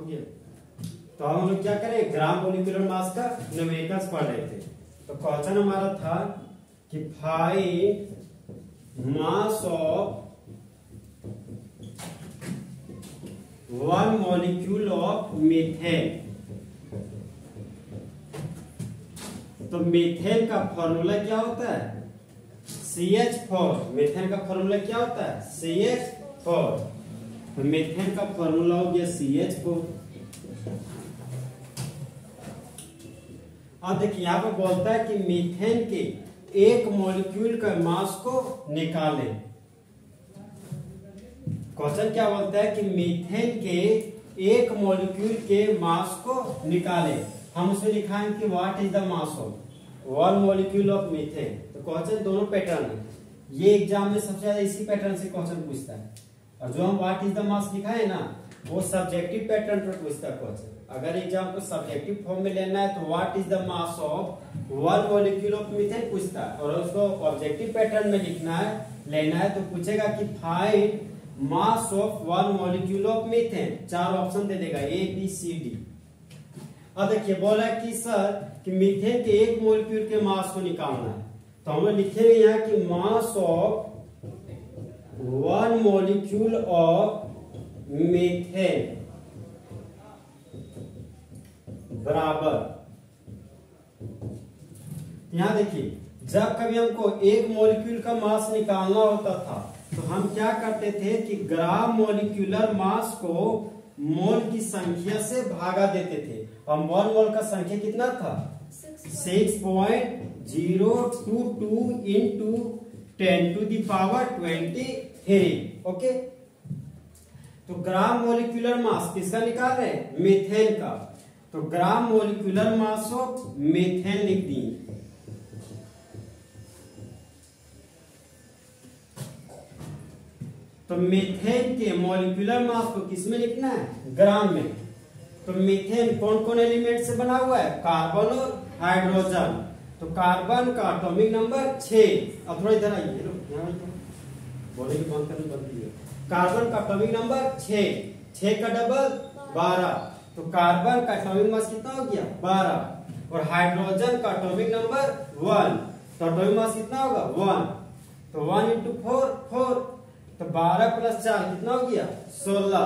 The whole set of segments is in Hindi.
हो गया। तो हम लोग क्या करें, ग्राम मोलिकुलर मास का न्यूमेरिकल्स पढ़ रहे थे। तो क्वेश्चन हमारा था कि find mass of 1 molecule of methane. तो मीथेन का फॉर्मूला क्या होता है, CH4। मीथेन का फॉर्मूला क्या होता है, CH4। तो मीथेन का फॉर्मूला हो गया CH4। अब देखिए यहाँ पर बोलता है कि मीथेन के एक मॉलिक्यूल का मास को निकालें। क्वेश्चन क्या बोलता है कि मीथेन के एक मॉलिक्यूल के मास को निकालें। हम उसमें लिखाएंगे कि what is the mass of 1 molecule of methane. तो क्वेश्चन दोनों पैटर्न है, ये एग्जाम में सबसे ज्यादा इसी पैटर्न से क्वेश्चन पूछता है। और जो हम व्हाट इज द मास लिखा है ना, वो सब्जेक्टिव पैटर्न पर पूछता है क्वेश्चन। अगर एग्जाम को सब्जेक्टिव फॉर्म में लेना है तो what is the mass of 1 molecule of methane पूछता है, और उसको ऑब्जेक्टिव पैटर्न में लिखना है, लेना है तो पूछेगा कि find mass of 1 molecule of methane. 4 option दे देगा, A B C D। अब देखिए बोला कि सर कि मीथेन के एक मॉलिक्यूल के मास को निकालना है। तो हम लिखेंगे यहाँ कि मास ऑफ 1 मॉलिक्यूल ऑफ मीथेन बराबर, यहां देखिए जब कभी हमको एक मॉलिक्यूल का मास निकालना होता था तो हम क्या करते थे कि ग्राम मॉलिक्यूलर मास को मोल की संख्या से भागा देते थे। और 1 मोल का संख्या कितना था, 6.022 इंटू 10⁻23। ओके, तो ग्राम मॉलिक्यूलर मास किसका निकाल रहे हैं, मीथेन का। तो gram molecular mass of methane लिख दिए। तो मीथेन के मॉलिक्यूलर मास को किसमें लिखना है, ग्राम में। तो मीथेन कौन कौन एलिमेंट से बना हुआ है, कार्बन और हाइड्रोजन। तो कार्बन का एटॉमिक नंबर 6। अब थोड़ा इधर आइए, बोले कि बंद करने बंद कीजिए। कार्बन का एटॉमिक नंबर 6, 6 का डबल 12। तो कार्बन का एटॉमिक मास कितना हो गया, 12। और हाइड्रोजन का एटॉमिक नंबर 1, तो एटॉमिक मास कितना होगा, 1। तो 1 इंटू 4 4। तो 12 प्लस 4 कितना हो गया, 16।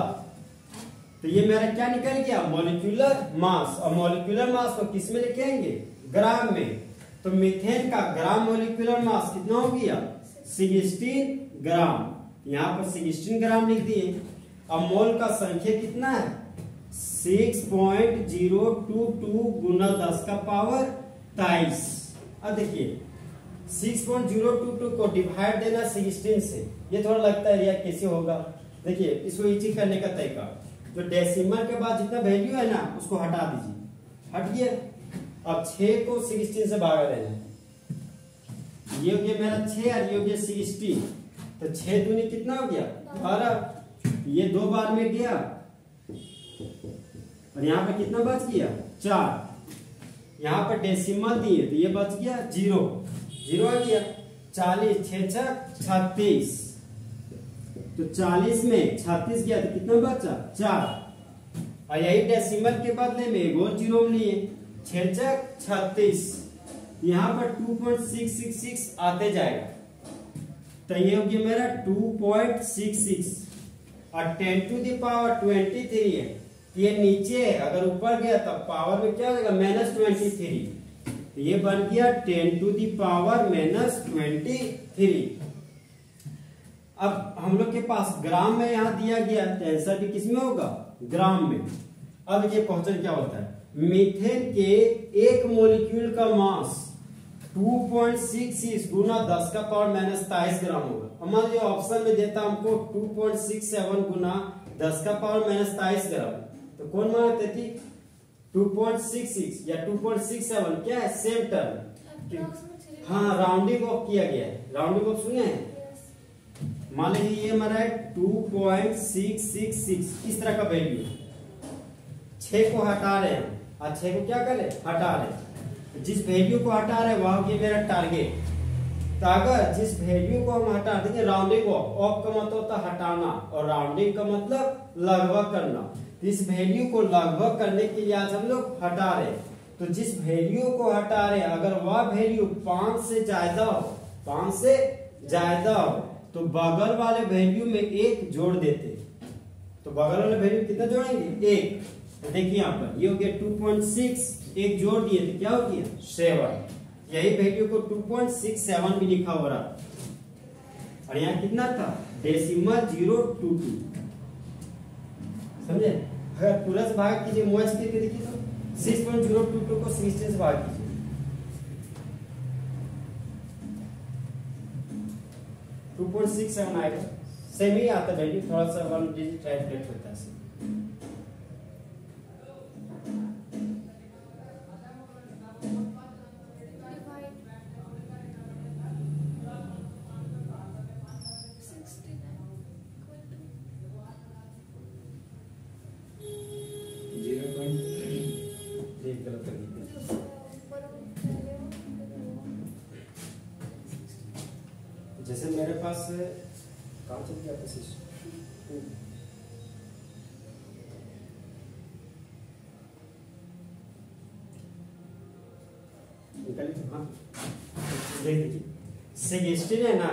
तो ये मेरा क्या निकल गया, मॉलिक्यूलर मास। और मॉलिक्यूलर मास को किस में लिखेंगे, ग्राम में। तो मीथेन का ग्राम मॉलिक्यूलर मास कितना हो गया, 16 ग्राम। यहाँ पर 16 ग्राम लिख दिए। अब मोल का संख्या कितना है, 6.022 गुना 10 का पावर 23। अब देखिए 6.022 को डिवाइड देना 16 से, ये थोड़ा लगता है यार कैसे होगा। देखिए इसको इजी करने का तरीका, जो डेसिमल के बाद जितना वैल्यू है ना उसको हटा दीजिए, हट गया। अब 6 को 16 से भागा देना, ये हो गया मेरा 6 और ये हो गया 16। तो 6 दूनी कितना हो गया, 12। ये 2 बार में गया और यहाँ पे कितना बच गया, 4। यहाँ पर डेसिमल दिए तो ये बच गया 0 0 आ गया। 40 6 6 36। तो 40 में 36 गया तो कितना बचा, 4। और यही डेसिमल के बदले में वो 0 लिए, 6 6 36। यहाँ पर 2.666 आते जाएगा। तो ये हो गया मेरा 2.66। और 10⁻23 है, ये नीचे है, अगर ऊपर गया तब पावर में क्या हो जाएगा, -23। तो ये बन गया 10⁻⁻23। अब हम लोग के पास ग्राम में यहाँ दिया गया, तो आंसर भी किसमें होगा, ग्राम में। अब ये क्वेश्चन क्या होता है, मीथेन के एक मॉलिक्यूल का मास 2.66 गुना 10 का पावर -23 ग्राम होगा। मान लीजिए ऑप्शन में देता हमको 2.67 गुना 10 का पावर -23 ग्राम। तो कौन मान देती, 2.66 या 2.67 क्या है, सेम टर्म। हाँ, राउंडिंग ऑफ किया गया है, राउंडिंग ऑफ सुने हैं। मान लीजिए ये हमारा है 2.666, इस तरह का वैल्यू। 6 को हटा रहे हैं और 6 को क्या करें, हटा रहे हैं। जिस वैल्यू को हटा रहे हैं वह हो गया मेरा टारगेट। तो अगर जिस वैल्यू को हम हटा देंगे, राउंडिंग ऑफ का मतलब होता है हटाना और राउंडिंग का मतलब लगभग करना। तो इस वैल्यू को लगभग करने के लिए आज हम लोग हटा रहे हैं। तो जिस वैल्यू को हटा रहे हैं अगर वह वैल्यू 5 से ज्यादा हो, 5 से ज्यादा हो तो बगल वाले वैल्यू में 1 जोड़ देते। तो बगल वाले वैल्यू कितना जोड़ेंगे? 1। तो देखिए यहाँ पर ये हो गया 2.6, 1 जोड़ दिए तो क्या हो गया? 7। यही वैल्यू को 2.67 भी लिखा हो रहा और यहाँ कितना था? डेसिमल 022। समझे? अगर पूरा से भाग कीजिए मोच करके देखिए तो 6.022 को 16 से भाग कीजिए, 2.67 आएगा। सेम ही आता है, थोड़ा सा 1 डिजिट राइट होता है। जैसे मेरे पास कहाँ चल गया था सिस्टम, हाँ देख लीजिए 16 है ना,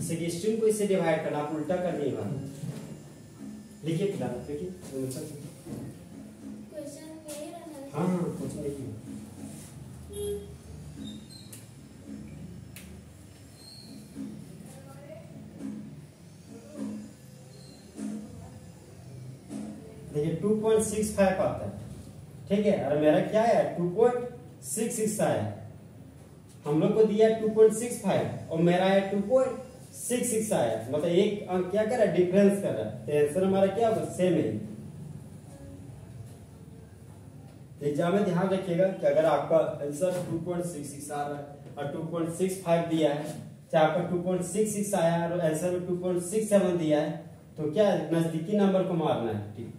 16 को इससे डिवाइड करना, आप उल्टा करनी है बात। लिखिए फिलहाल, देखिए हाँ कुछ नहीं। देखिए 2.65 आता है, ठीक है, और मेरा क्या है 2.66 आया। हम लोग को दिया 2.65 और मेरा है 2.66 आया, मतलब एक अंक क्या कर रहा है? डिफरेंस कर रहा है। तो आंसर हमारा क्या होगा? सेम है। एग्जाम में ध्यान रखिएगा कि अगर आपका आंसर 2.66 आ रहा है और 2.65 दिया है, चाहे आपका 2.66 आया है और आंसर में 2.67 दिया है, तो क्या नजदीकी नंबर को मारना है। ठीक,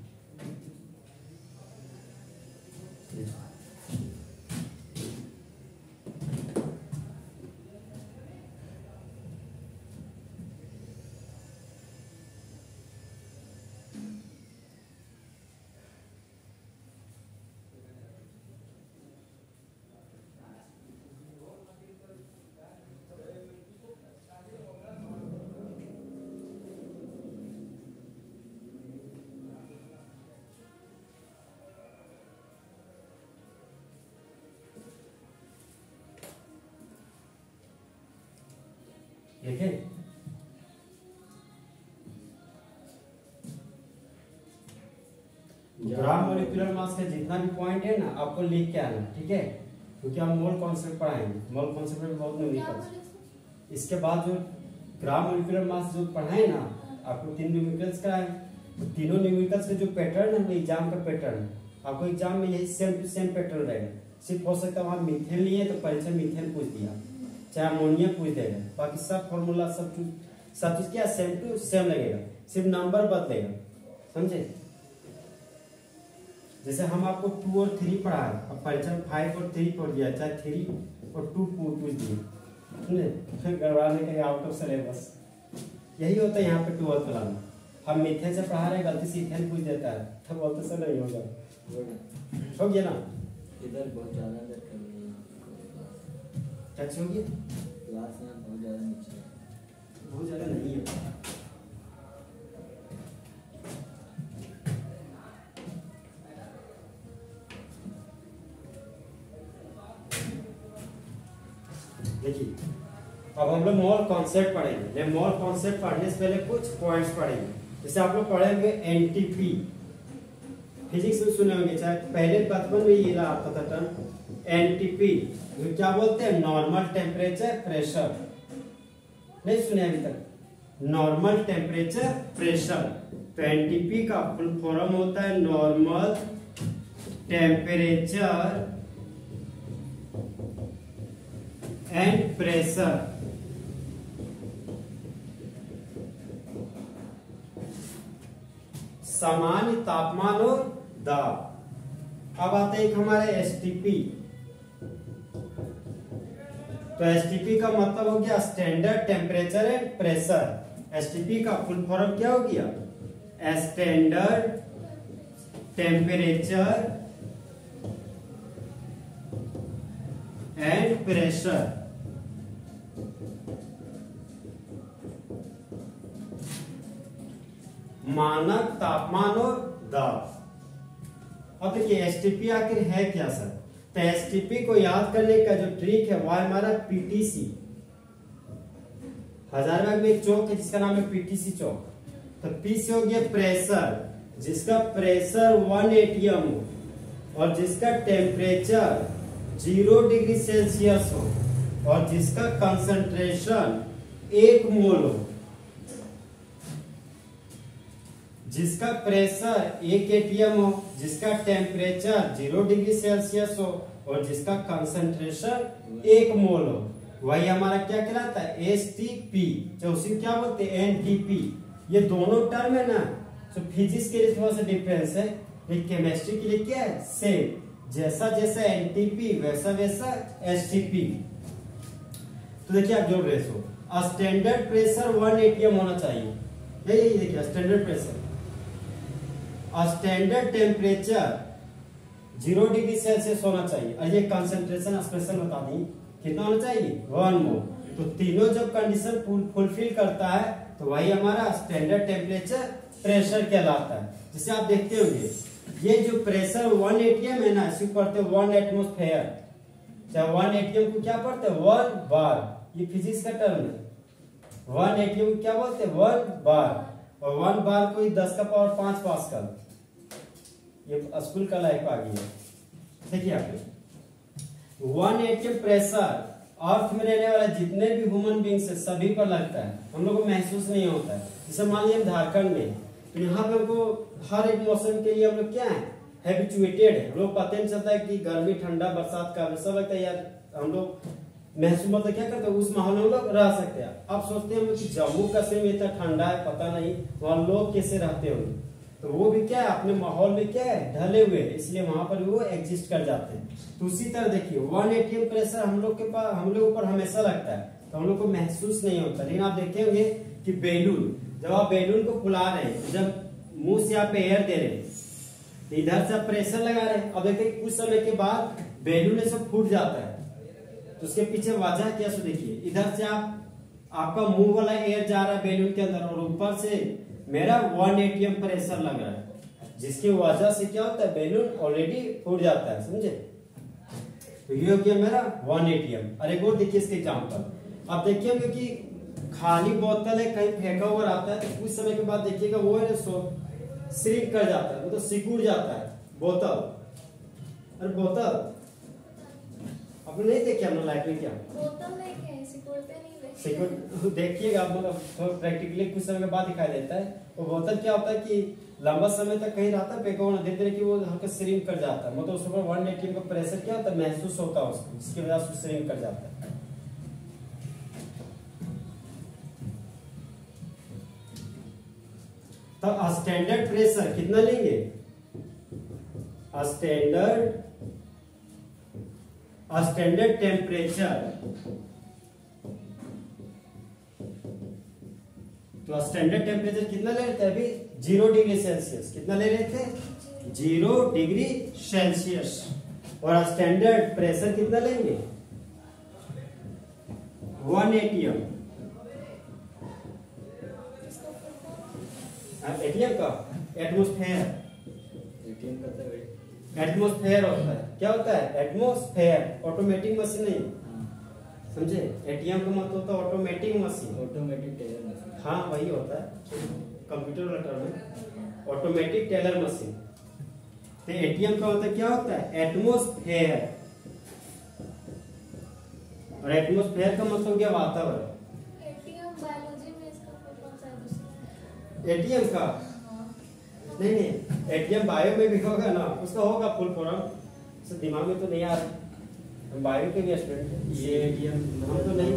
देखिए ग्राम मोलिकुलर मास का जितना भी पॉइंट है ना आपको लिख के आना, ठीक है, क्योंकि हम मोल कॉन्सेप्ट पढ़ाएंगे। मोल कॉन्सेप्ट में बहुत न्यूमेरिकल्स, इसके बाद जो ग्राम मोलिकुलर मास जो पढ़ाए ना आपको 3 न्यूमेरिकल्स कराए, तो तीनों न्यूमेरिकल्स के जो पैटर्न है एग्जाम का पैटर्न, आपको एग्जाम में यही सेम टू सेम पैटर्न रहेगा। सिर्फ हो सकता है वहां मीथेन लिए तो परीक्षा मीथेन पूछ दिया, चाहे अमोनिया पूछ देगा, बाकी सब फॉर्मूला सब चीज क्या सेम टू सेम लगेगा, सिर्फ नंबर बदलेगा। समझे? जैसे हम आपको 2 और 3 पढ़ा है, अब परीक्षा में 5 और 3 पढ़ दिया, चाहे 3 और 2 पूछ दिए, समझे? गड़बड़ाने के आउट ऑफ सिलेबस यही होता है यहाँ पे 12th क्लास में। हम मीथेन से पढ़ा रहे गलती से इथेन पूछ देता है, तब बोलते से नहीं होगा, हो गया ना? इधर बहुत ज्यादा दर्द कर रही है, टच हो गया, क्लास में बहुत ज्यादा नीचे है, बहुत ज्यादा नहीं है। देखिए अब हम लोग मोल कॉन्सेप्ट पढ़ेंगे। मोल कॉन्सेप्ट पढ़ने से पहले कुछ पॉइंट्स पढ़ेंगे। जैसे आप लोग पढ़ेंगे एनटीपी, फिजिक्स में सुने होंगे, चाहे पहले बचपन में ये आता था टर्म एनटीपी, जो क्या बोलते हैं नॉर्मल टेम्परेचर प्रेशर, नहीं सुने अभी तक? Normal temperature pressure. तो एनटीपी का फुल फॉर्म होता है नॉर्मल टेम्परेचर एंड प्रेशर। सामान्य तापमान और दाब। अब आते हैं हमारे एसटीपी। तो एसटीपी का मतलब हो गया standard temperature and pressure. STP का फुल फॉर्म क्या हो गया? Standard temperature and pressure. मानक तापमान और दाब। अब देखिए एसटीपी आखिर है क्या सर? तो एसटीपी को याद करने का जो ट्रिक है वो है हमारा पीटीसी। हजारीबाग में एक चौक है जिसका नाम है पीटीसी चौक। तो पी से हो गया प्रेशर, जिसका प्रेशर 1 atm हो और जिसका टेम्परेचर 0 डिग्री सेल्सियस हो और जिसका कंसंट्रेशन 1 मोल हो। जिसका प्रेशर 1 atm हो, जिसका टेम्परेचर 0 डिग्री सेल्सियस हो और जिसका कंसंट्रेशन 1 मोल हो, वही हमारा क्या कहलाता है? एसटीपी। जो उसी क्या बोलते हैं? एनटीपी। ये दोनों टर्म है ना, तो फिजिक्स के लिए थोड़ा सा डिफरेंस है, लेकिन केमिस्ट्री के लिए क्या है? सेम। जैसा जैसा एनटीपी वैसा वैसा एसटीपी। तो देखिए आप जोड़ रहे हो, स्टैंडर्ड प्रेशर 1 atm होना चाहिए। यही देखिए standard pressure. Standard temperature 0 degree Celsius होना चाहिए और ये कंसंट्रेशन स्पेशल बता दी कितना होना चाहिए? 1 मोल। तो तीनों जब कंडीशन फुलफिल करता है तो वही हमारा स्टैंडर्ड टेम्परेचर प्रेशर कहलाता है। जिसे आप देखते होंगे ये जो प्रेशर 1 atm है ना, इसी को पढ़ते हैं 1 एटमोस्फेयर। चाहे 1 atm को क्या पढ़ते हैं? 1 बार। ये फिजिक्स का टर्म है। 1 atm को क्या बोलते हैं? 1 बार। और 1 बार को 10 का पावर 5 पास्कल। ये स्कूल का लाइफ आ गई है। देखिए आप 1 atm प्रेशर अर्थ में रहने वाला जितने भी ह्यूमन बींग्स है सभी पर लगता है, हम लोग को महसूस नहीं होता है। जैसे मान लीजिए झारखंड में, तो यहाँ पे हमको हर एक मौसम के लिए हम लोग क्या है? हैबिचुएटेड है। हम लोग पता नहीं चलता है कि गर्मी ठंडा बरसात का हमेशा लगता है यार हम लोग महसूस मतलब क्या करते हैं, उस माहौल में हम लोग रह सकते हैं। अब सोचते हैं कि जम्मू कश्मीर में इतना ठंडा है, पता नहीं वहां लोग कैसे रहते होंगे। तो वो भी क्या है? अपने माहौल में क्या है? ढले हुए, इसलिए वहां पर वो एग्जिस्ट कर जाते हैं। तो उसी तरह देखिए 1 atm प्रेशर हम लोग के पास, हम लोग ऊपर हमेशा लगता है, तो हम लोग को महसूस नहीं होता। लेकिन आप देखे होंगे कि बैलून, जब आप बैलून को फुला रहे हैं, जब मुंह से आप एयर दे रहे हैं, तो इधर से आप प्रेशर लगा रहे हैं। अब देखिए कुछ समय के बाद बैलून ऐसा फूट जाता है, तो उसके पीछे वजह क्या? सो देखिए इधर से आपका मुंह वाला एयर जा रहा है बैलून के अंदर और ऊपर से मेरा 1 atm प्रेशर लग रहा है, जिसकी वजह से क्या होता है? बैलून ऑलरेडी फूट जाता है। समझे? तो ये हो गया मेरा 1 atm। और एक और देखिए इसके एग्जांपल। अब देखिए कि खाली बोतल है, कहीं फेंका हुआ रहता है, तो कुछ समय के बाद देखिएगा वो है श्रिंक कर जाता है, मतलब सिकुड़ जाता है बोतल। अरे बोतल आपने नहीं देखिए हमने लाइफ में क्या बोतल देखे हैं, सिकुड़ते नहीं सिकुड़ देखिएगा, मतलब प्रैक्टिकली कुछ समय के बाद दिखाई देता है। वो बोतल क्या होता है कि लंबा समय तक कहीं रहता है फेंका हुआ, धीरे कि वो हल्का श्रिंक कर जाता है, मतलब उसके ऊपर 1 atm का प्रेशर क्या होता है? महसूस होता है उसको, जिसकी वजह से श्रिंक कर जाता है। तो स्टैंडर्ड प्रेशर कितना लेंगे? स्टैंडर्ड टेम्परेचर, तो स्टैंडर्ड टेम्परेचर कितना ले रहे थे अभी? 0 डिग्री सेल्सियस। कितना ले रहे थे? 0 डिग्री सेल्सियस। और स्टैंडर्ड प्रेशर कितना लेंगे? 1 atm। एटीएम का एटमोस्फेयर, एटीएम का तो एटमोस्फेयर होता है। क्या होता है? एटमोस्फेयर। ऑटोमेटिक मशीन नहीं, समझे? एटीएम का मतलब होता है automatic machine, automatic teller machine. हाँ वही होता है, कंप्यूटर वाला टर्म है ऑटोमेटिक टेलर मशीन। तो एटीएम का मतलब क्या होता है? एटमोस्फेयर। और एटमोस्फेयर का मतलब क्या? वातावरण। एटीएम बायोलॉजी में इसका कौन सा है दूसरा? एटीएम का नहीं, एटीएम बायो में भी होगा ना, उसका होगा फुल फॉर्म, तो दिमाग में तो नहीं आ रहा। हम बायो के भी स्टूडेंट हैं। ये एटीएम हम तो नहीं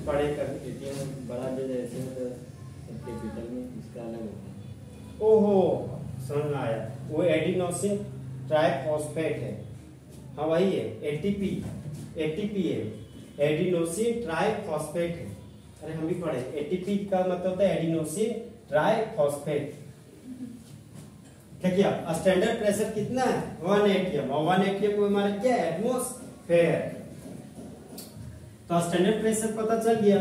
पढ़े कभी। एटीएम बड़ा जो जैसे कैपिटल में इसका अलग होता है। ओहो समझ में आया, वो एडिनोसिन ट्राइफॉस्फेट है। हाँ वही है, एटीपी है, एडिनोसिन ट्राइफॉस्फेट है। अरे हम भी पढ़े, एटीपी का मतलब होता है एडिनोसिन ट्राइफॉस्फेट। देखिए अब स्टैंडर्ड प्रेशर कितना है 1 atm, और 1 atm को हमारा क्या है एटमॉस्फेयर। तो स्टैंडर्ड प्रेशर पता चल गया।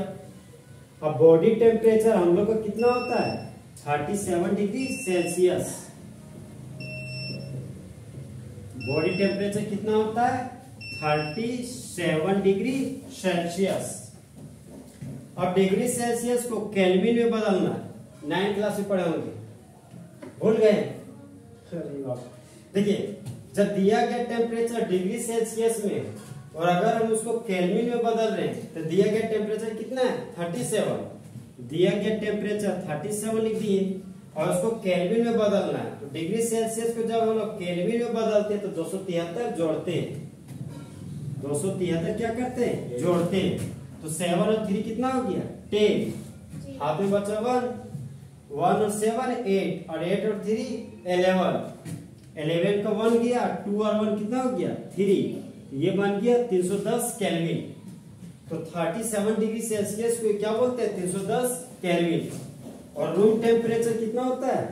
अब बॉडी टेम्परेचर हम लोग का कितना होता है 37 डिग्री सेल्सियस। बॉडी टेम्परेचर कितना होता है 37 डिग्री सेल्सियस। अब डिग्री सेल्सियस को केल्विन में बदलना है, 9th क्लास में पढ़े होंगे, भूल गए? अरे बाप, देखिए जब दिया गया टेम्परेचर डिग्री सेल्सियस में और अगर हम उसको केल्विन में बदल रहे हैं तो दिया गया टेम्परेचर कितना है 37। दिया गया टेम्परेचर 37 डिग्री और उसको केल्विन में बदलना है, तो डिग्री सेल्सियस को जब हम लोग केल्विन में बदलते हैं तो 273 जोड़ते हैं। 273 क्या करते हैं जोड़ते हैं, तो 7 और 3 कितना हो गया 10, हाथ में बचा 1, 1 और 7 8, और 8 और 3 11, 11 का 1 गया, 2 और 1 कितना हो गया 3, ये बन गया 310 केल्विन। तो 37 डिग्री सेल्सियस को क्या बोलते हैं 310 केल्विन। और रूम टेम्परेचर कितना होता है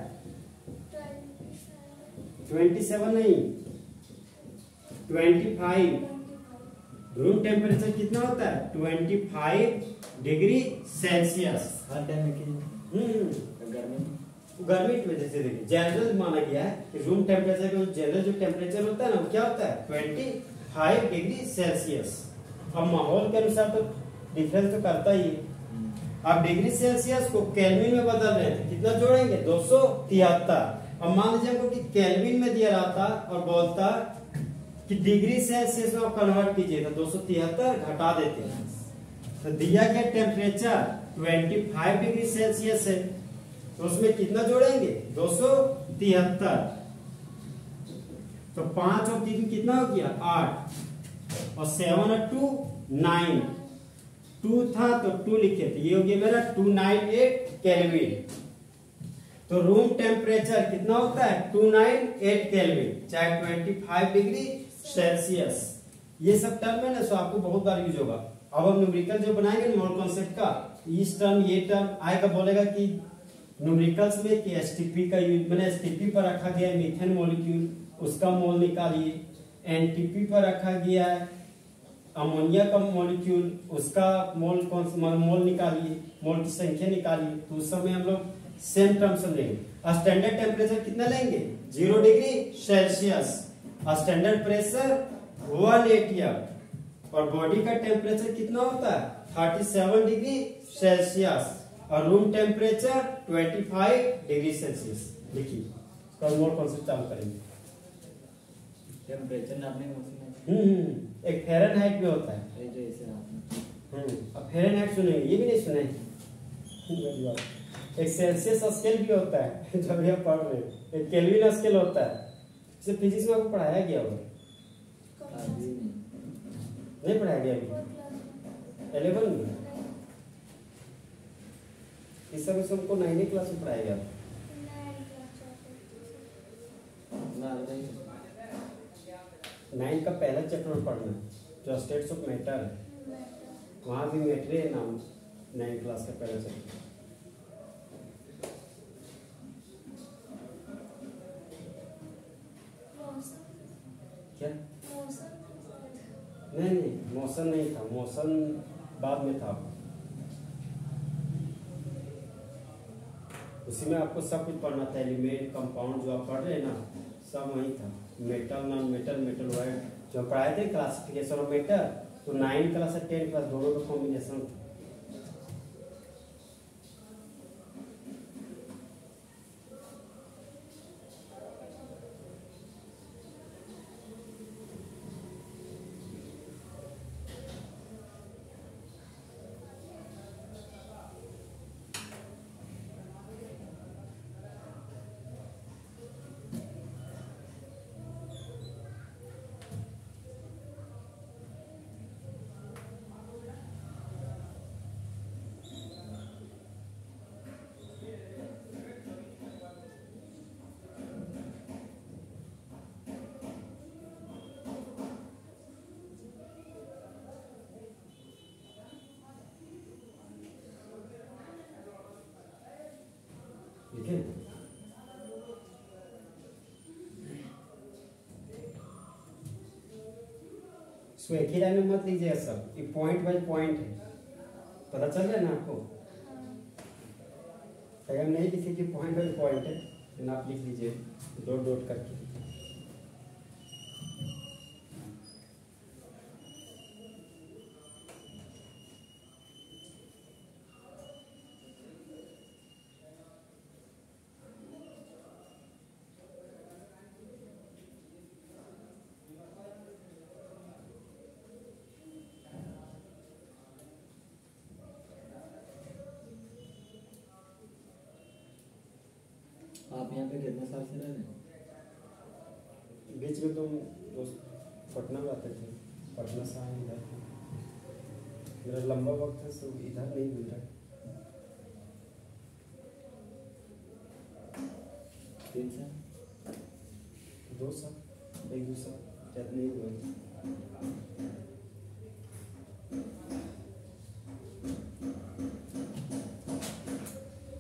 27 नहीं 25। रूम टेम्परेचर कितना होता है 25 डिग्री सेल्सियस। हर टाइम में की गर्मी की वजह से देखिए जनरल माना गया है कि रूम टेम्परेचर का जनरल जो टेम्परेचर होता है ना वो क्या होता है 25 डिग्री सेल्सियस। अब माहौल के अनुसार तो डिफरेंस तो करता ही है। अब डिग्री सेल्सियस को केल्विन में बदल रहे हैं, कितना जोड़ेंगे 273। अब मान लीजिए हमको कि केल्विन में दिया रहता और बोलता कि डिग्री सेल्सियस में आप कन्वर्ट कीजिए तो 273 घटा देते हैं। तो दिया गया टेम्परेचर 25 डिग्री सेल्सियस है तो उसमें कितना जोड़ेंगे 273। तो 5 और 3 कितना हो गया 8, और 7 और 2 9, 2 था तो 2 लिखे थे, ये हो गया मेरा 298 केल्विन। तो रूम टेम्परेचर कितना होता है 298 केल्विन, चाहे 25 डिग्री सेल्सियस। ये सब टर्म है ना सो आपको बहुत बार यूज होगा। अब हम न्यूमेरिकल जो बनाएंगे मोल कॉन्सेप्ट का, इस टर्म ये टर्म आएगा, बोलेगा कि न्यूमेरिकल्स में कि एसटीपी का यूज, मैंने एसटीपी पर रखा गया है मीथेन मॉलिक्यूल, उसका मोल निकालिए। एनटीपी पर रखा गया है अमोनिया का मॉलिक्यूल, उसका मोल मोल निकालिए, मोल की संख्या निकालिए। तो उस समय हम लोग सेम टर्म समझेंगे। स्टैंडर्ड टेम्परेचर कितना लेंगे 0 degree Celsius, standard pressure 1 atm, और बॉडी का टेम्परेचर कितना होता है 37 डिग्री सेल्सियस, और रूम टेम्परेचर 25 डिग्री सेल्सियस। देखिए इसका मोल कॉन्सेप्ट चालू करेंगे। टेम्परेचर नापने का मशीन है एक फ़ारेनहाइट में होता है। जो इसे नापना अब फ़ारेनहाइट सुनेंगे, ये भी नहीं सुने। एक सेल्सियस स्केल भी होता है जब ये पढ़ रहे हैं, एक केल्विन स्केल होता है, इसे फिजिक्स में आपको पढ़ाया गया होगा, अभी नहीं पढ़ाया गया अभी 11 में, इस समय सबको 9वीं क्लास में पढ़ाया गया। ना नहीं 9 का पहला चैप्टर पढ़ना जो स्टेट्स ऑफ मैटर है, वहां भी मैटर है नाम 9 क्लास का पहला चैप्टर। क्या नहीं मौसम नहीं था, मौसम बाद में था। उसी में आपको सब कुछ पढ़ना था, एलिमेंट कंपाउंड जो आप पढ़ रहे हैं ना सब वही था। Metal non metal metal wide जो पढ़ाए थे क्लासिफिकेशन ऑफ मेटल, तो 9 क्लास और 10 क्लास दोनों का कॉम्बिनेशन था। इसको एक ही लाइन में मत लीजिएगा सब, ये पॉइंट बाय पॉइंट है, पता चल रहा है ना आपको। अगर नहीं लिखे कि पॉइंट बाय पॉइंट है तो आप लिख लीजिए डॉट डॉट करके। आप यहाँ पे कितने साल से रह रहे हैं? बीच में तुम दोस्त पटना में आते थे, पटना से आए इधर, मेरा लंबा वक्त है सो इधर नहीं मिल रहा। 3 साल? 2 साल, 1-2 साल ज़्यादा नहीं हुआ।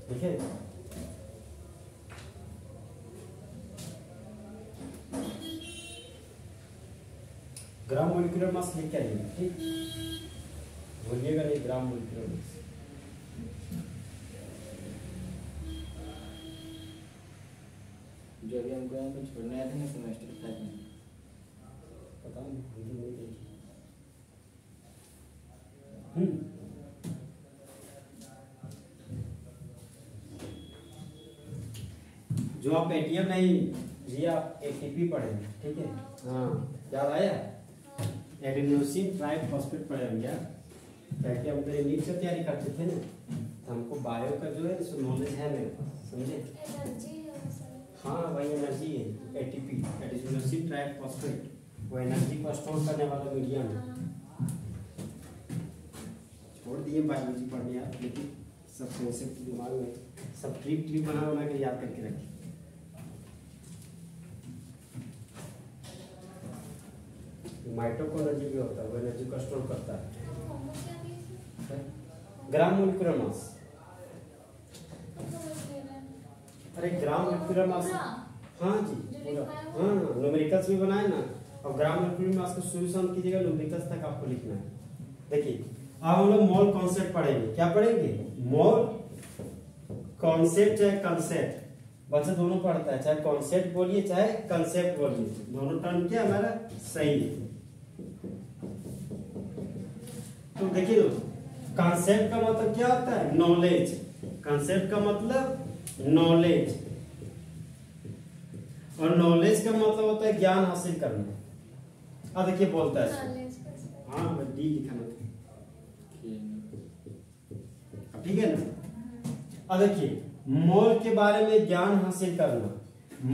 ठीक है, ग्राम मोलिकुलर मास लिख के आइएगा, ठीक, भूलिएगा नहीं ग्राम मोलिकुलर मास। जो अभी हमको यहाँ पे छोड़ने आए थे ना सेमेस्टर 5 में, पता नहीं, हमने नहीं देखी। जो आप एटीएम नहीं, ये आप एटीपी पढ़ेंगे, ठीक है। हाँ, याद आया, एडेनोसिन ट्राइफॉस्फेट पढ़े होंगे आप, ताकि हम तो नीट से तैयारी करते थे ना, तो हमको बायो का जो है इसको नॉलेज है मेरे पास, समझे। एनर्जी है सर। हाँ, वही एनर्जी है, एटीपी, एडेनोसिन ट्राइफॉस्फेट, वो एनर्जी को स्टोर करने वाला मीडियम है। छोड़ दिए बायोलॉजी पढ़ने आप, लेकिन सब कॉन्सेप्ट दिमाग में, सब ट्रिक बना बना के याद करके रखिए। माइटोकॉन्ड्रिया भी होता है, वो एनर्जी को स्टोर करता है। होमो क्या भी है? ग्राम मोलिकुलर मास, तो वो दे रहे हैं। अरे ग्राम मोलिकुलर मास, पूरा? हाँ जी जो पूरा, लिखा है वो? हाँ न्यूमेरिकल्स भी बनाए ना, और ग्राम मोलिकुलर मास को शुरू से हम कीजिएगा न्यूमेरिकल्स तक आपको लिखना है। देखिए अब हम लोग मोल कॉन्सेप्ट पढ़ेंगे, क्या पढ़ेंगे, मोल कॉन्सेप्ट चाहे कंसेप्ट, बच्चा दोनों पढ़ता है, चाहे कॉन्सेप्ट बोलिए चाहे कंसेप्ट बोलिए, दोनों टर्म क्या हमारा सही है। तो देखिए कंसेप्ट का मतलब क्या होता है, नॉलेज, कंसेप्ट का मतलब नॉलेज, और नॉलेज का मतलब होता है ज्ञान हासिल करना। अब देखिए बोलता है इसको, नॉलेज का सर। हाँ मैं डी लिखा ना, कि ठीक है ना। अब देखिए मोल के बारे में ज्ञान हासिल करना,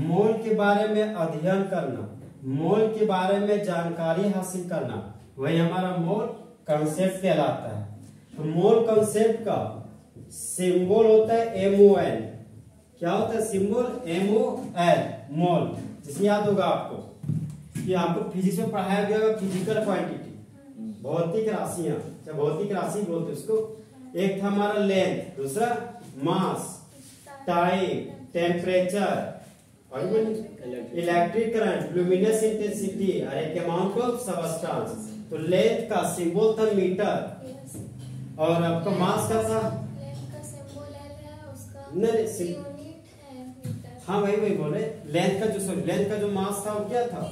मोल के बारे में अध्ययन करना, मोल के बारे में जानकारी हासिल करना, वही हमारा मोल कंसेप्ट कहलाता है। तो मोल कंसेप्ट का सिंबल होता है MOL। क्या होता है सिंबल, MOL, मोल। जिसे याद होगा आपको कि आपको फिजिक्स में पढ़ाया गया होगा फिजिकल क्वांटिटी, भौतिक राशियां, चाहे भौतिक राशि बोलते उसको। एक था हमारा लेंथ, दूसरा मास, टाइम, टेम्परेचर, और इलेक्ट्रिक करंट, लुमिनस इंटेंसिटी, और एक अमाउंट ऑफ सबस्टेंस। तो लेंथ का सिंबल था मीटर, और आपका मास का था, लेंथ का सिंबल है, उसका नहीं, यूनिट है मीटर। हाँ वही बोले, लेंथ का जो लेंथ का जो मास था वो क्या था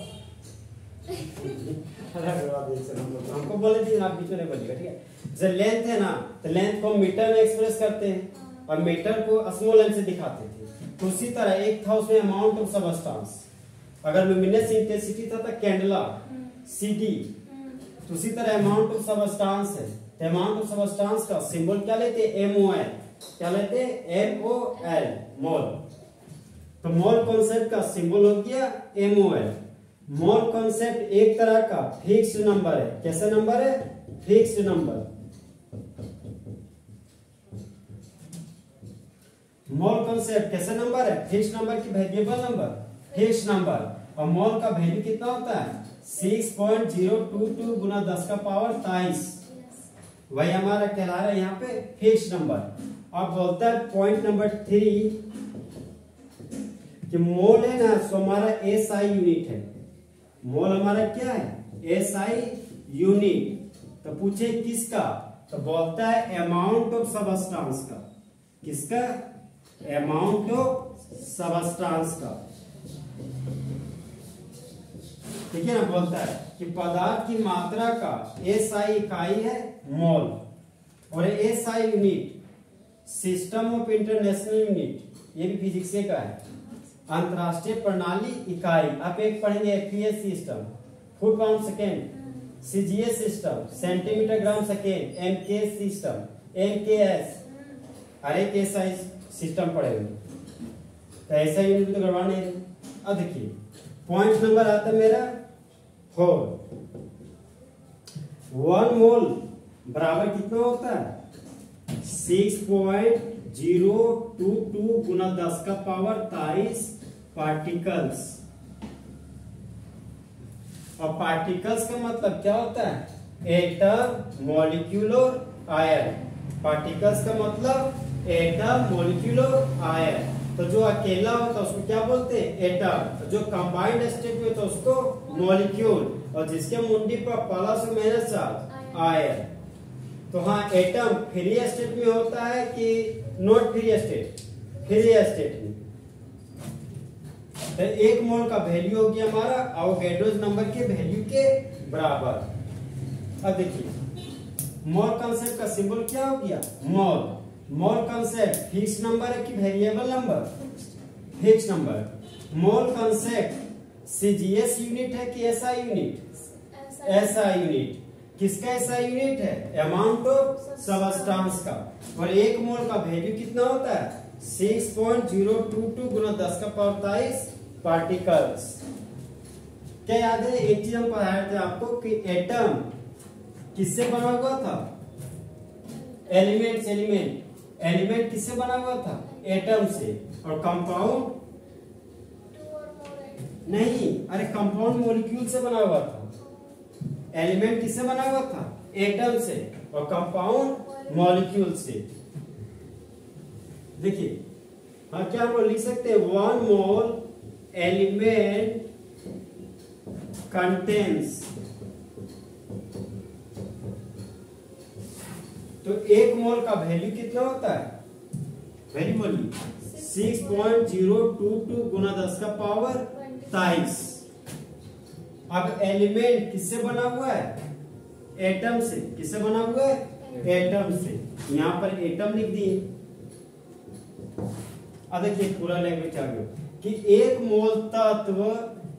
हमको बोले थे, आप बीच में नहीं बोलिएगा, ठीक है। जैसे लेंथ है ना, तो लेंथ को मीटर में एक्सप्रेस करते हैं, और मीटर को स्मॉल एम से दिखाते थे। तो उसी तरह एक था उसमें अमाउंट ऑफ सबस्टेंस, अगर लुमिनस इंटेंसिटी था तो कैंडला CD, तो उसी तरह अमाउंट ऑफ सबस्टेंस है, तो अमाउंट ऑफ सबस्टेंस का सिंबल क्या लेते हैं, MOL। क्या लेते हैं, MOL, मोल। तो मोल कॉन्सेप्ट का सिंबल हो गया MOL। मोल कॉन्सेप्ट एक तरह का फिक्स्ड नंबर है, कैसा नंबर है, फिक्स्ड नंबर। मोल कॉन्सेप्ट कैसा नंबर है, फिक्स्ड नंबर की वेरिएबल नंबर, फिक्स्ड नंबर। और मोल का वैल्यू कितना होता है, 6.022 गुना 10 का पावर 23, वही हमारा कहला रहा है यहाँ पे फिक्स्ड नंबर। अब बोलता है पॉइंट नंबर 3 कि मोल है ना, सो हमारा SI यूनिट है। मोल हमारा क्या है, SI यूनिट। तो पूछे किसका, तो बोलता है अमाउंट ऑफ सबस्टांस का। किसका, अमाउंट ऑफ सबस्टांस का। ठीक है ना, बोलता है कि पदार्थ की मात्रा का एसआई इकाई है मोल, और SI unit system of international unit, ये भी फिजिक्स का है, अंतरराष्ट्रीय प्रणाली इकाई। आप एक पढ़ेंगे FPS system, foot pound second, CGS system, centimetre gram second, MKS system, MKS, हर एक एसआई सिस्टम पढ़ेंगे। तो ऐसा यूनिट तो गड़बड़ नहीं। अब देखिए पॉइंट नंबर आता है मेरा 4। 1 मोल बराबर कितना होता है, 6.022 गुना 10 का पावर 23 पार्टिकल्स। और पार्टिकल्स का मतलब क्या होता है, एटम, मॉलिक्यूल और आयन। पार्टिकल्स का मतलब एटम, मॉलिक्यूल और आयन। तो जो अकेला होता है उसको क्या बोलते हैं, एटम। जो कंबाइंड स्टेट में तो उसको मॉलिक्यूल, और जिसके मुंडी पर प्लस और माइनस चार्ज, आयन। तो हाँ, एटम फ्री स्टेट में होता है कि not free state, free state में। तो 1 मोल का वैल्यू हो गया हमारा अवोगाड्रोस नंबर के वैल्यू के बराबर। अब देखिए मोल कंसेप्ट का सिंबल क्या हो गया, मोल। मोल कंसेप्ट फिक्स नंबर है कि वेरिएबल नंबर, फिक्स नंबर। मोल कंसेप्ट सीजीएस यूनिट है कि एसआई यूनिट, एसआई यूनिट। किसका एसआई यूनिट है, अमाउंट ऑफ सबस्टांस का। और 1 मोल का वैल्यू कितना होता है, 6.022 गुना 10 का पावर 23 पार्टिकल्स। क्या याद है, एक चीज हम पढ़ाए थे आपको कि एटम किससे बना हुआ था, एलिमेंट्स, एलिमेंट किससे बना हुआ था, एटम से। और कंपाउंड नहीं, अरे कंपाउंड मॉलिक्यूल से बना हुआ था। एलिमेंट किससे बना हुआ था, एटम से, और कंपाउंड मॉलिक्यूल से। देखिए हाँ, क्या हम लिख सकते हैं, 1 मोल एलिमेंट कंटेन्स। तो 1 मोल का वैल्यू कितना होता है, वैल्यू बोलिए, 6.022 गुना 10 का पावर 23। अब एलिमेंट किससे बना हुआ है, एटम से। किससे बना हुआ है, एटम से। यहां पर एटम लिख दिए। अब देखिए पूरा लैंग्वेज आ गया कि 1 मोल तत्व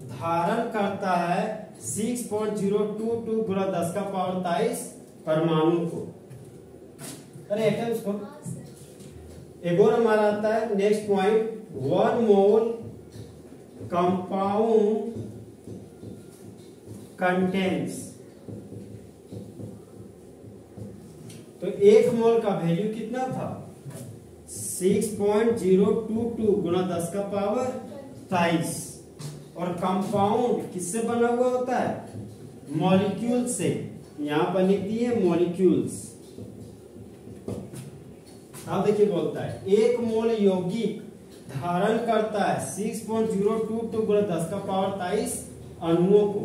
धारण करता है 6.022 गुना 10 का पावर 23 परमाणु को, अरे एटम्स को। एक और हमारा आता है नेक्स्ट पॉइंट, 1 मोल कंपाउंड कंटेन्स। तो 1 मोल का वैल्यू कितना था, 6.022 गुना 10 का पावर 23। और कंपाउंड किससे बना हुआ होता है, मॉलिक्यूल से। यहां पर लिख दिए मॉलिक्यूल्स। अब देखिए बोलता है 1 मोल यौगिक धारण करता है 6.022 गुना 10 का पावर 23 अणुओं को।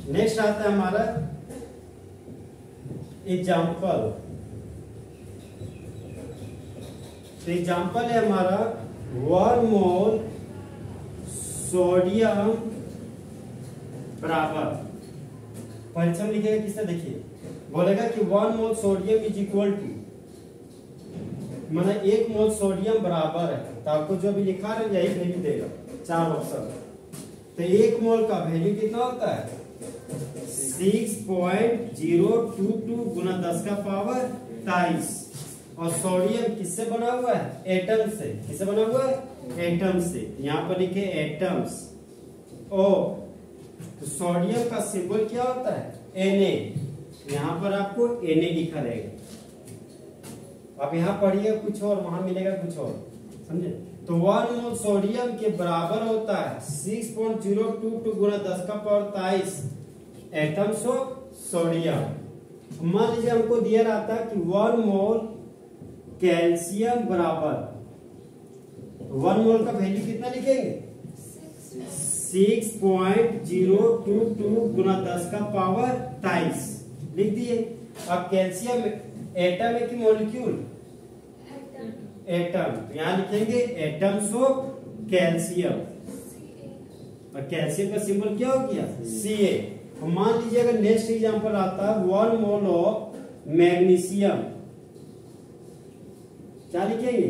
नेक्स्ट आता है हमारा एग्जाम्पल। तो एग्जाम्पल है हमारा 1 मोल सोडियम बराबर, परीक्षा में लिखेगा किससे, देखिए बोलेगा कि 1 mole sodium is equal to, मतलब 1 मोल सोडियम बराबर है। तो आपको जो भी लिखा है यही वैल्यू देगा, 4 ऑप्शन। तो 1 मोल का वैल्यू कितना होता है, 6.022 गुना 10 का पावर 23। और सोडियम किससे बना हुआ है, एटम से। किससे बना हुआ है, एटम से। यहां पर लिखे एटम्स। ओ तो सोडियम का सिंबल क्या होता है, Na। यहां पर आपको Na लिखा रहेगा। अब यहाँ पढ़िए कुछ और, वहां मिलेगा कुछ और, समझे। तो 1 मोल सोडियम के बराबर होता है 6.022 गुना 10 का पावर 23 एटम्स ऑफ सोडियम। मान लीजिए हमको दिया रहता है कि 1 मोल कैल्शियम बराबर, 1 मोल का वैल्यू कितना लिखेंगे, 6.022 गुना 10 का पावर 23 लिख दिए। अब कैल्शियम एटम है कि मॉलिक्यूल? एटम। यहाँ लिखेंगे एटम्स ऑफ कैल्शियम, और कैल्शियम का सिंबल क्या हो गया? Ca। मान लीजिए अगर नेक्स्ट एग्जांपल आता है 1 मोल ऑफ मैग्नीशियम, क्या लिखेंगे?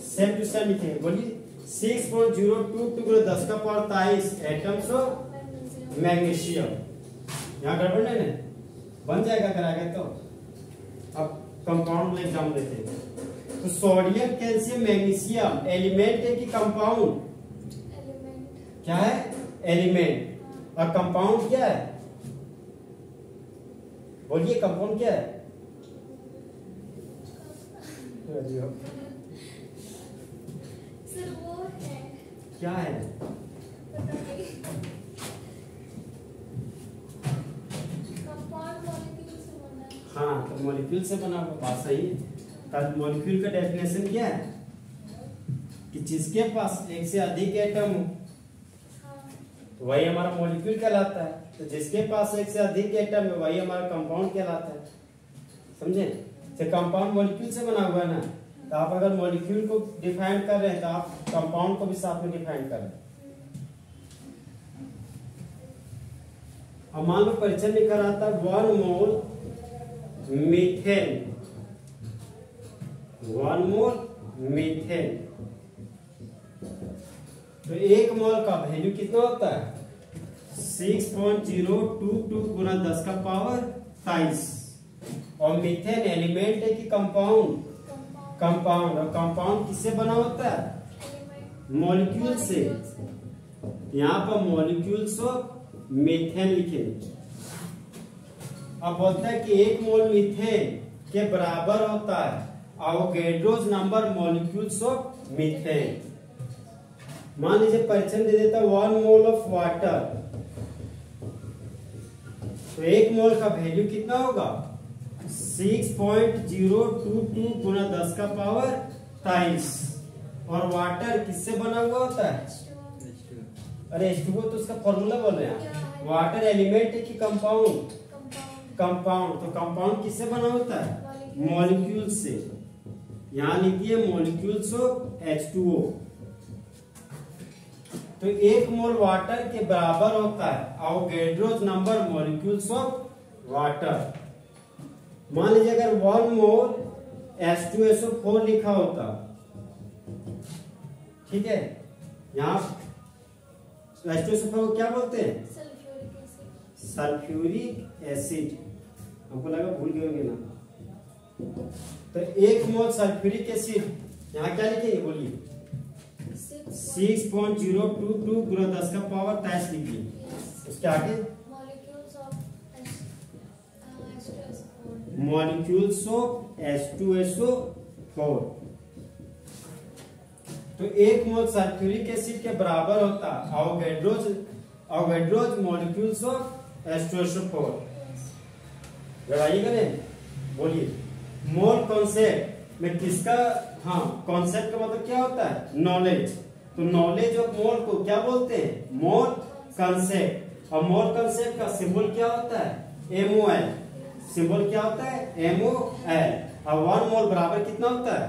सेम टू सेम लिखेंगे। बोलिए 6.022 गुना 10 का पावर 23 एटम्स ऑफ मैग्नीशियम। यहाँ गड़बड़ नहीं है, बन जाएगा अगर आ गया तो। अब कंपाउंड में एग्जाम लेते हैं। तो सोडियम कैल्शियम मैग्नीशियम एलिमेंट है कि कंपाउंड? क्या है? एलिमेंट। और कंपाउंड क्या है? बोलिए कंपाउंड क्या है? सर वो है, क्या है? पता नहीं। कंपाउंड मॉलिक्यूल से बना है। हाँ, तो मॉलिक्यूल से बना हुआ, बात सही है। तब मॉलिक्यूल का डेफिनेशन क्या है? कि जिसके पास एक से अधिक एटम हो तो वही हमारा मॉलिक्यूल कहलाता है। तो जिसके पास एक से अधिक एटम है वही हमारा कंपाउंड कहलाता है। समझे? तो कंपाउंड मॉलिक्यूल से बना हुआ है ना, तो आप अगर मॉलिक्यूल को डिफाइन कर रहे हैं तो आप कंपाउंड को भी साथ में डिफाइन कर रहे हैं। अब मान लो परिचय लिखा रहता है 1 मोल मीथेन, 1 मोल मीथेन, तो 1 मोल का वैल्यू कितना होता है? 6.022 गुना 10 का पावर 23। और मीथेन एलिमेंट है कि कंपाउंड? कंपाउंड। और कंपाउंड किससे बना होता है? मॉलिक्यूल से। यहाँ पर मॉलिक्यूल्स ऑफ मीथेन लिखेंगे। अब बोलता है कि 1 मोल मीथेन के बराबर होता है Avogadro's number molecules of methane. मान लीजिए परिचय दे देता 1 मोल ऑफ वाटर, तो 1 मोल का वैल्यू कितना होगा? 6.022 गुना 10 का पावर 23। और वाटर किससे बना हुआ होता है? अरे H2O तो उसका फॉर्मूला बोल रहे हैं। वाटर एलिमेंट है कि कंपाउंड? कंपाउंड। तो कंपाउंड किससे बना होता है? मॉलिक्यूल से। यहाँ लिखिए मॉलिक्यूल्स ऑफ H2O। तो 1 मोल वाटर के बराबर होता है Avogadro's number molecules of water. मान लीजिए अगर 1 मोल H2SO4 लिखा होता, ठीक है, यहाँ H2SO4 को क्या बोलते हैं? Sulphuric acid. हमको लगा भूल गए होंगे ना। तो 1 मोल सल्फ्यूरिक एसिड यहाँ क्या लिखेंगे? बोलिए 6.022 गुना 10 का पावर 23 लिखिए। उसके आगे मॉलिक्यूल्स ऑफ H2SO4। तो 1 मोल सल्फ्यूरिक एसिड के बराबर होता एवोगैड्रोस मॉलिक्यूल्स ऑफ H2SO4। लगाइएगा नहीं? बोलिए मोल कॉन्सेप्ट में किसका? हाँ, कॉन्सेप्ट का मतलब क्या होता है? नॉलेज। तो नॉलेज ऑफ मोल को क्या बोलते हैं? Mole concept. और मोल कॉन्सेप्ट का सिंबल क्या होता है? MOL। सिंबल क्या होता है? MOL। और 1 मोल बराबर कितना होता है?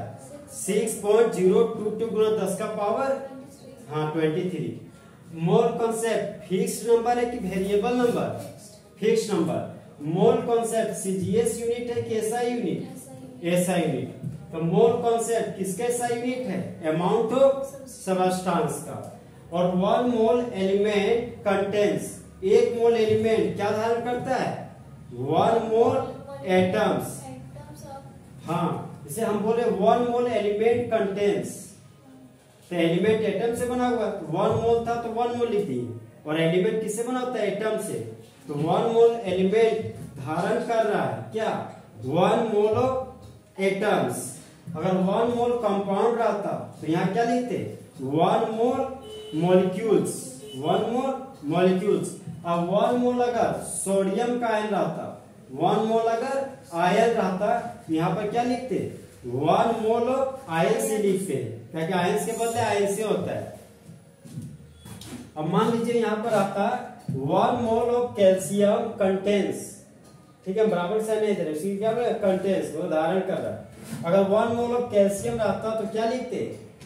6.022 गुना 10 का power 23। Mole concept fixed number है कि variable number? Fixed number. Mole concept CGS unit है कि SI यूनिट? SI unit. तो मोल कॉन्सेप्ट किसका SI यूनिट है? अमाउंट ऑफ सबस्टांस का। और 1 मोल एलिमेंट कंटेन्स, 1 मोल एलिमेंट क्या धारण करता है? 1 मोल एटम्स। हाँ, इसे हम बोले 1 मोल एलिमेंट कंटेन्स। तो एलिमेंट एटम से बना हुआ, 1 मोल था तो 1 मोल लिख दिए। और एलिमेंट किससे बना होता है? एटम से। तो 1 मोल एलिमेंट धारण कर रहा है क्या? 1 मोल ऑफ एटम्स। अगर 1 मोल कंपाउंड रहता तो यहाँ क्या लिखते? 1 मोल मॉलिक्यूल्स। 1 मोल मॉलिक्यूल्स। अब 1 मोल अगर सोडियम का आयन रहता, 1 मोल अगर आयन रहता, यहाँ पर क्या लिखते? 1 मोल ऑफ आयन से लिखते हैं। क्या कि आयंस के बदले आयन से होता है। अब मान लीजिए यहाँ पर आता 1 मोल ऑफ कैल्शियम कंटेंस, ठीक है, बराबर से नहीं दे रहे, उसी क्या बोले कंटेंस, वो धारण कर रहा है। अगर 1 मोल ऑफ कैल्शियम रहता तो क्या लिखते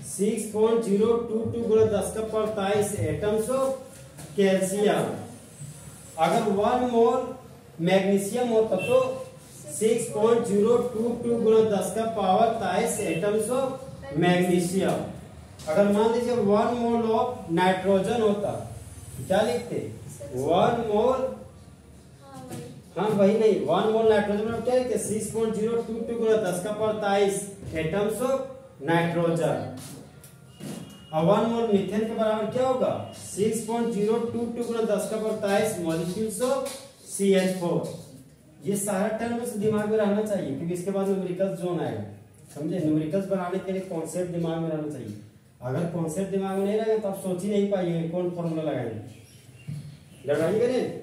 6.022 गुणा 10⁻23 एटम्स ऑफ कैल्शियम। अगर 1 मोल मैग्नीशियम होता तो 6.022 गुणा 10⁻23 एटम्स ऑफ मैग्नीशियम। अगर मान लीजिए 1 मोल ऑफ नाइट्रोजन होता क्या लिखते 1 मोल, हाँ वही नहीं, 1 मोल नाइट्रोजन में क्या लिखते 6.022 गुणा 10⁻23 एटम्स ऑफ नाइट्रोजन। और 1 मोल मीथेन के बराबर क्या होगा 6.022 गुणा 10⁻23 मॉलिक्यूल्स ऑफ CH4। ये सारा टर्म से दिमाग में रहना चाहिए क्योंकि इसके बाद न्यूमेरिकल्स जोन आएगा, समझे। न्यूमेरिकल्स बनाने के लिए कॉन्सेप्ट दिमाग में रहना चाहिए। अगर कॉन्सेप्ट दिमाग में नहीं रहेगा तो आप सोच ही नहीं पाइए कौन फॉर्मूला लगाएंगे। लगाइए करें,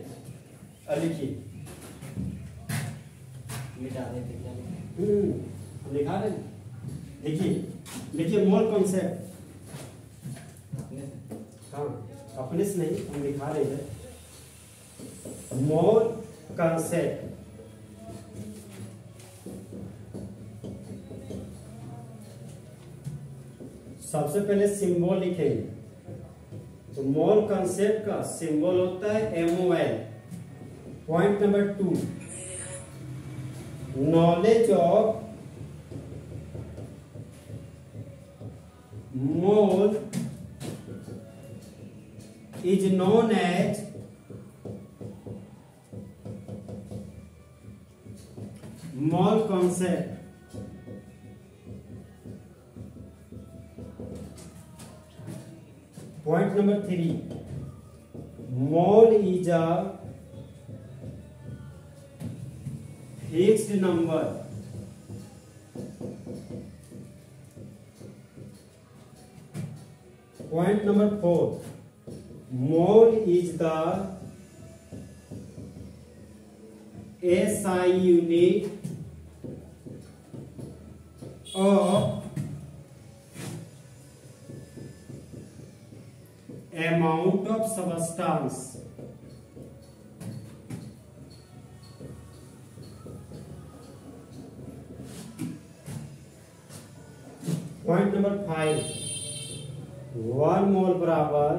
अब लिखिए मिटा देते क्या लिखें? लिखा रहे, लिखिए लिखिए मोल कॉन्सेप्ट। अपने से हाँ अपने से नहीं, हम लिखा रहे हैं मोल कॉन्सेप्ट। सबसे पहले सिंबल लिखेंगे तो मोल कॉन्सेप्ट का सिंबल होता है MOL। Point number 2, knowledge of mole is known as mole concept। Point number 3, mole is a fixed number point number 4, mole is the SI unit of amount of substance। Point number 5, 1 मोल बराबर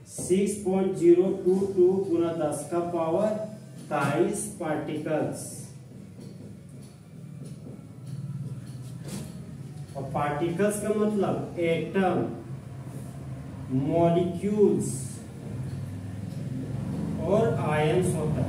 6.022 गुना 10⁻23 पार्टिकल्स। और पार्टिकल्स का मतलब एटम, मॉलिक्यूल्स और आयंस होता है।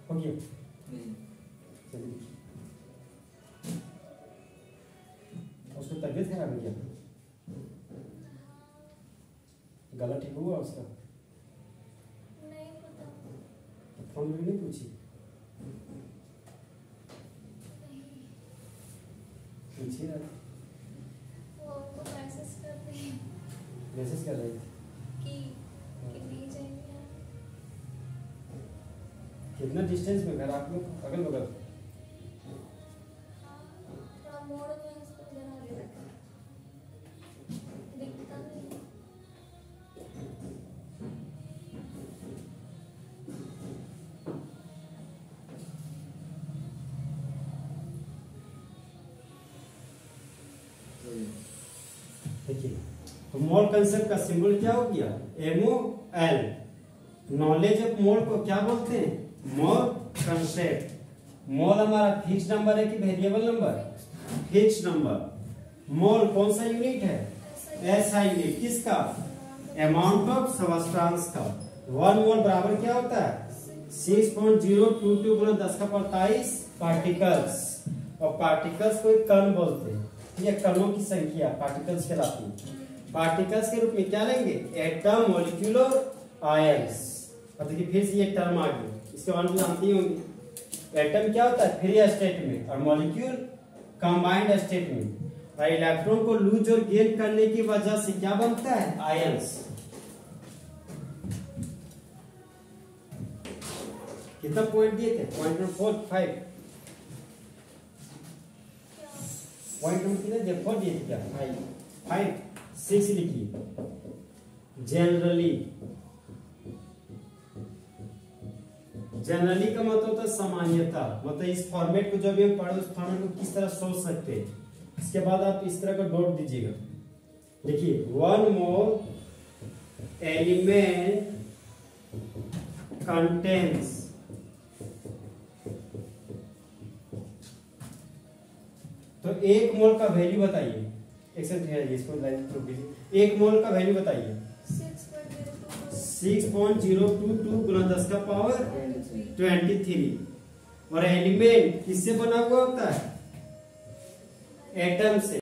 हो गया, चलिए। उसको तबीयत खराब है क्या? गला ठीक हुआ उसका? नहीं पता। फोन में नहीं पूछी? पूछिए ना। वो हमको मैसेज कर रही है मैसेज कर रहे थे कि नहीं जाएंगे। कितना डिस्टेंस में घर आप लोग? अगल बगल? थोड़ा मोड़ में उसको जरा दिखता नहीं। देखिए, तो मोल कंसेप्ट का सिंबल क्या हो गया? MOL। नॉलेज ऑफ मोल को क्या बोलते हैं? मोल कंसेप्ट। मोल हमारा फिक्स नंबर है कि variable number? Fix number. Mole कौन सा यूनिट है? SI unit. किसका? अमाउंट ऑफ सबस्टांस का। 1 मोल बराबर क्या होता है? 6.022 गुना 10⁻23 पार्टिकल्स। और पार्टिकल्स को एक कण बोलते हैं। ये कणों की संख्या पार्टिकल्स कहलाती है। पार्टिकल्स के रूप में क्या लेंगे? एटम, मॉलिक्यूल और आयंस। अब देखिए फिर से ये टर्म आ गई, इसके बारे में जानती होंगी। एटम क्या होता है? फ्री स्टेट में, और मॉलिक्यूल कंबाइंड स्टेट में। और इलेक्ट्रॉन को लूज और गेन करने की वजह से क्या बनता है? आयंस। कितना पॉइंट दिए थे? 0.45। पॉइंट नंबर कितने दिए? 4 दिए थे क्या? 5 6 लिखिए। जनरली का मतलब होता है सामान्यता। मतलब इस फॉर्मेट को जब हम पढ़े, उस फॉर्मेट को किस तरह सोच सकते हैं। इसके बाद आप इस तरह का डॉट दीजिएगा। देखिए 1 मोल एलिमेंट कंटेन्स तो 1 मोल का वैल्यू बताइए। एक से इसको लाइन थ्रू कीजिए। 1 मोल का वैल्यू बताइए। 6.022 गुना 10⁻23। और एलिमेंट किससे बना हुआ होता है? एटम से।